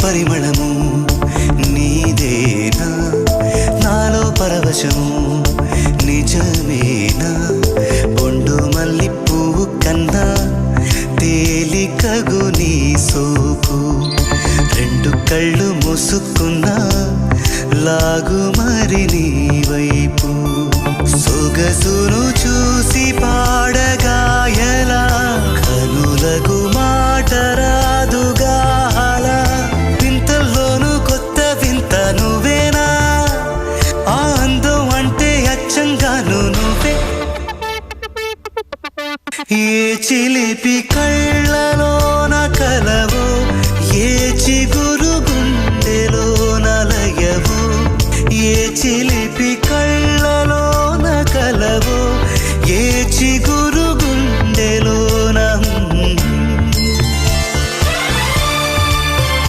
పరిమళము నీదేనా నాలో పరవశము నిజమేనా బొండు మల్లి పువ్వు కన్నా తేలికగు నీ సోకు రెండు కళ్ళు మూసుకున్నా లాగు మరి నీ వైపు సొగసును చూసి పాడగాయలా కనులకు మాట రాదుగాల వింతల్లోనూ కొత్త వింత నువ్వేనా ఆ అందం అంటే అచ్చంగాను నువ్వే ఏ చిలిపి కళ్ళలోన కలవో ఏ చిగు